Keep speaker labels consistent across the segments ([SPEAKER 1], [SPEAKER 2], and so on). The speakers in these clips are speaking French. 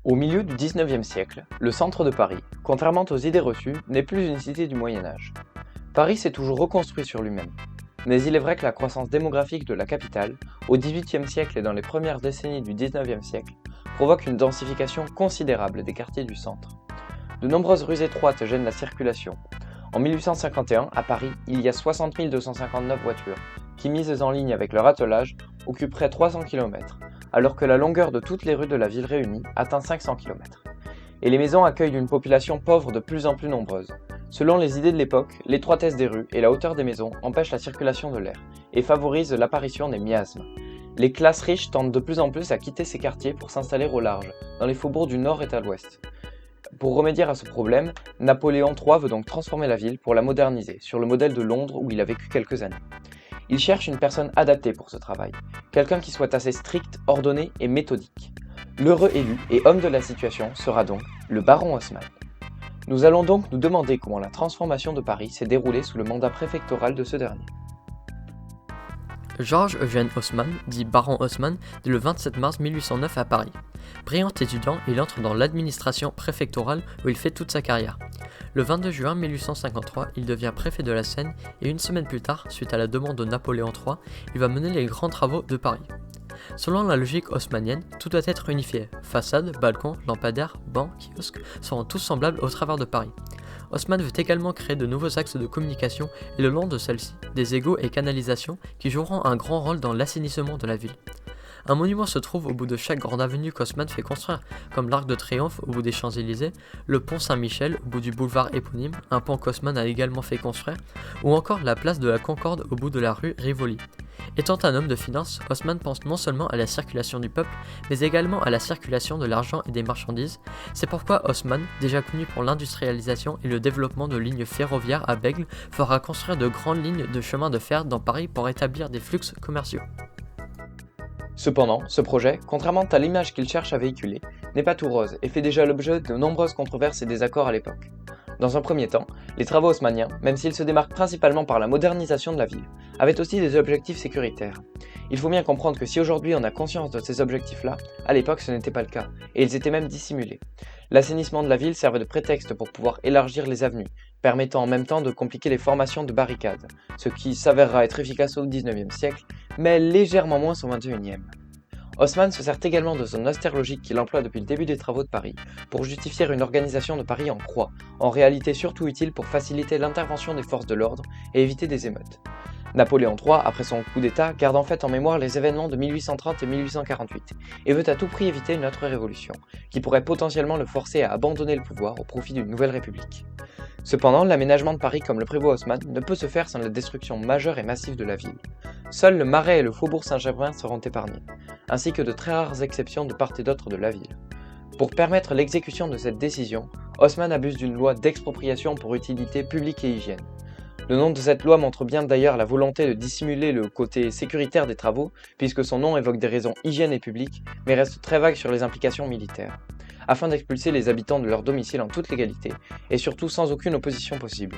[SPEAKER 1] Au milieu du XIXe siècle, le centre de Paris, contrairement aux idées reçues, n'est plus une cité du Moyen-Âge. Paris s'est toujours reconstruit sur lui-même. Mais il est vrai que la croissance démographique de la capitale, au XVIIIe siècle et dans les premières décennies du XIXe siècle, provoque une densification considérable des quartiers du centre. De nombreuses rues étroites gênent la circulation. En 1851, à Paris, il y a 60 259 voitures, qui, mises en ligne avec leur attelage, occuperaient 300 km, alors que la longueur de toutes les rues de la ville réunies atteint 500 km. Et les maisons accueillent une population pauvre de plus en plus nombreuse. Selon les idées de l'époque, l'étroitesse des rues et la hauteur des maisons empêchent la circulation de l'air et favorisent l'apparition des miasmes. Les classes riches tendent de plus en plus à quitter ces quartiers pour s'installer au large, dans les faubourgs du nord et à l'ouest. Pour remédier à ce problème, Napoléon III veut donc transformer la ville pour la moderniser, sur le modèle de Londres où il a vécu quelques années. Il cherche une personne adaptée pour ce travail, quelqu'un qui soit assez strict, ordonné et méthodique. L'heureux élu et homme de la situation sera donc le baron Haussmann. Nous allons donc nous demander comment la transformation de Paris s'est déroulée sous le mandat préfectoral de ce dernier.
[SPEAKER 2] Georges Eugène Haussmann, dit baron Haussmann, dès le 27 mars 1809 à Paris. Brillant étudiant, il entre dans l'administration préfectorale où il fait toute sa carrière. Le 22 juin 1853, il devient préfet de la Seine et une semaine plus tard, suite à la demande de Napoléon III, il va mener les grands travaux de Paris. Selon la logique haussmannienne, tout doit être unifié. Façades, balcons, lampadaires, bancs, kiosques seront tous semblables au travers de Paris. Haussmann veut également créer de nouveaux axes de communication et le long de celle-ci, des égouts et canalisations qui joueront un grand rôle dans l'assainissement de la ville. Un monument se trouve au bout de chaque grande avenue qu'Haussmann fait construire, comme l'Arc de Triomphe au bout des Champs-Élysées, le pont Saint-Michel au bout du boulevard éponyme, un pont qu'Haussmann a également fait construire, ou encore la place de la Concorde au bout de la rue Rivoli. Étant un homme de finance, Haussmann pense non seulement à la circulation du peuple, mais également à la circulation de l'argent et des marchandises. C'est pourquoi Haussmann, déjà connu pour l'industrialisation et le développement de lignes ferroviaires à Bègle, fera construire de grandes lignes de chemin de fer dans Paris pour établir des flux commerciaux.
[SPEAKER 1] Cependant, ce projet, contrairement à l'image qu'il cherche à véhiculer, n'est pas tout rose et fait déjà l'objet de nombreuses controverses et désaccords à l'époque. Dans un premier temps, les travaux haussmanniens, même s'ils se démarquent principalement par la modernisation de la ville, avaient aussi des objectifs sécuritaires. Il faut bien comprendre que si aujourd'hui on a conscience de ces objectifs-là, à l'époque ce n'était pas le cas, et ils étaient même dissimulés. L'assainissement de la ville servait de prétexte pour pouvoir élargir les avenues, permettant en même temps de compliquer les formations de barricades, ce qui s'avérera être efficace au XIXe siècle, mais légèrement moins au XXIe. Haussmann se sert également de son austère logique qu'il emploie depuis le début des travaux de Paris pour justifier une organisation de Paris en croix, en réalité surtout utile pour faciliter l'intervention des forces de l'ordre et éviter des émeutes. Napoléon III, après son coup d'État, garde en fait en mémoire les événements de 1830 et 1848 et veut à tout prix éviter une autre révolution, qui pourrait potentiellement le forcer à abandonner le pouvoir au profit d'une nouvelle république. Cependant, l'aménagement de Paris comme le prévoit Haussmann ne peut se faire sans la destruction majeure et massive de la ville. Seuls le Marais et le faubourg Saint-Germain seront épargnés, ainsi que de très rares exceptions de part et d'autre de la ville. Pour permettre l'exécution de cette décision, Haussmann abuse d'une loi d'expropriation pour utilité publique et hygiène. Le nom de cette loi montre bien d'ailleurs la volonté de dissimuler le côté sécuritaire des travaux, puisque son nom évoque des raisons hygiène et publique, mais reste très vague sur les implications militaires, afin d'expulser les habitants de leur domicile en toute légalité, et surtout sans aucune opposition possible.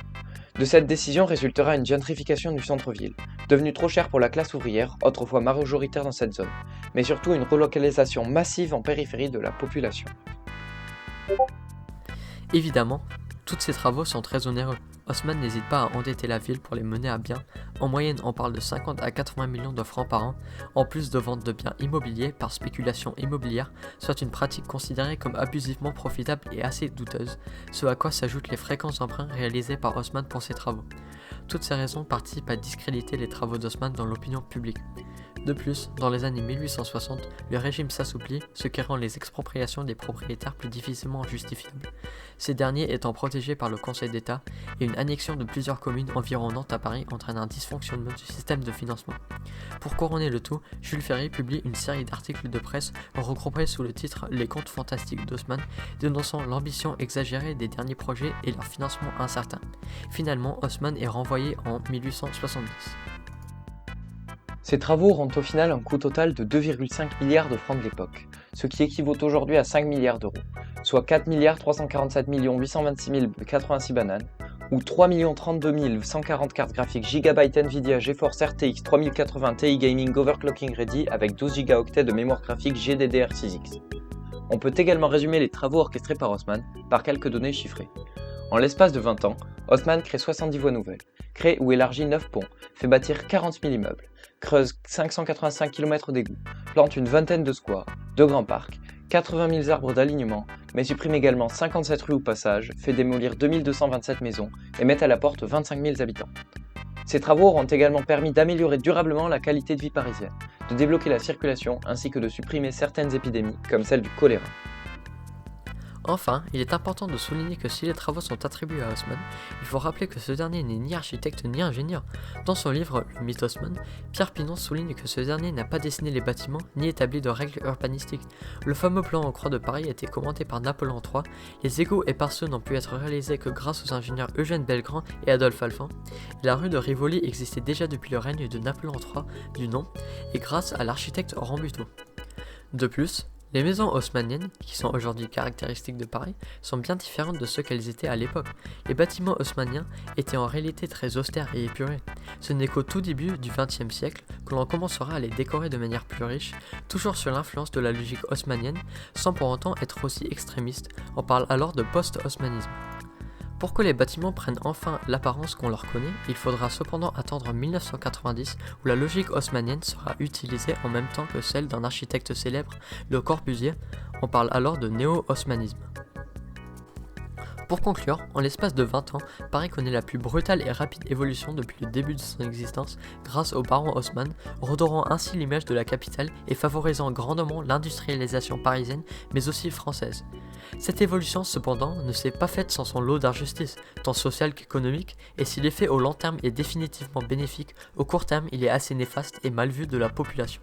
[SPEAKER 1] De cette décision résultera une gentrification du centre-ville, devenue trop chère pour la classe ouvrière, autrefois majoritaire dans cette zone, mais surtout une relocalisation massive en périphérie de la population.
[SPEAKER 2] Évidemment, tous ces travaux sont très onéreux. Haussmann n'hésite pas à endetter la ville pour les mener à bien. En moyenne, on parle de 50 à 80 millions de francs par an, en plus de vente de biens immobiliers par spéculation immobilière, soit une pratique considérée comme abusivement profitable et assez douteuse, ce à quoi s'ajoutent les fréquents emprunts réalisés par Haussmann pour ses travaux. Toutes ces raisons participent à discréditer les travaux d'Haussmann dans l'opinion publique. De plus, dans les années 1860, le régime s'assouplit, ce qui rend les expropriations des propriétaires plus difficilement justifiables. Ces derniers étant protégés par le Conseil d'État et une annexion de plusieurs communes environnantes à Paris entraîne un dysfonctionnement du système de financement. Pour couronner le tout, Jules Ferry publie une série d'articles de presse regroupés sous le titre « Les contes fantastiques d'Haussmann », dénonçant l'ambition exagérée des derniers projets et leur financement incertain. Finalement, Haussmann est renvoyé en 1870.
[SPEAKER 1] Ces travaux auront au final un coût total de 2,5 milliards de francs de l'époque, ce qui équivaut aujourd'hui à 5 milliards d'euros, soit 4 347 826 086 bananes, ou 3 032 140 cartes graphiques Gigabyte Nvidia GeForce RTX 3080 Ti Gaming Overclocking Ready avec 12 Go de mémoire graphique GDDR6X. On peut également résumer les travaux orchestrés par Haussmann par quelques données chiffrées. En l'espace de 20 ans, Haussmann crée 70 voies nouvelles, crée ou élargit 9 ponts, fait bâtir 40 000 immeubles, creuse 585 km d'égouts, plante une vingtaine de squares, de grands parcs, 80 000 arbres d'alignement, mais supprime également 57 rues au passage, fait démolir 2227 maisons et met à la porte 25 000 habitants. Ces travaux auront également permis d'améliorer durablement la qualité de vie parisienne, de débloquer la circulation ainsi que de supprimer certaines épidémies comme celle du choléra.
[SPEAKER 2] Enfin, il est important de souligner que si les travaux sont attribués à Haussmann, il faut rappeler que ce dernier n'est ni architecte ni ingénieur. Dans son livre Le mythe Haussmann, Pierre Pinon souligne que ce dernier n'a pas dessiné les bâtiments ni établi de règles urbanistiques. Le fameux plan en croix de Paris a été commandé par Napoléon III, les égouts et pare-feux n'ont pu être réalisés que grâce aux ingénieurs Eugène Belgrand et Adolphe Alphand, et la rue de Rivoli existait déjà depuis le règne de Napoléon III du nom, et grâce à l'architecte Rambuteau. De plus, les maisons haussmanniennes, qui sont aujourd'hui caractéristiques de Paris, sont bien différentes de ce qu'elles étaient à l'époque. Les bâtiments haussmanniens étaient en réalité très austères et épurés. Ce n'est qu'au tout début du XXe siècle que l'on commencera à les décorer de manière plus riche, toujours sur l'influence de la logique haussmannienne, sans pour autant être aussi extrémiste. On parle alors de post-haussmannisme. Pour que les bâtiments prennent enfin l'apparence qu'on leur connaît, il faudra cependant attendre 1990 où la logique haussmannienne sera utilisée en même temps que celle d'un architecte célèbre, Le Corbusier. On parle alors de néo-haussmannisme. Pour conclure, en l'espace de 20 ans, Paris connaît la plus brutale et rapide évolution depuis le début de son existence grâce au baron Haussmann, redorant ainsi l'image de la capitale et favorisant grandement l'industrialisation parisienne mais aussi française. Cette évolution cependant ne s'est pas faite sans son lot d'injustices, tant sociales qu'économiques, et si l'effet au long terme est définitivement bénéfique, au court terme il est assez néfaste et mal vu de la population.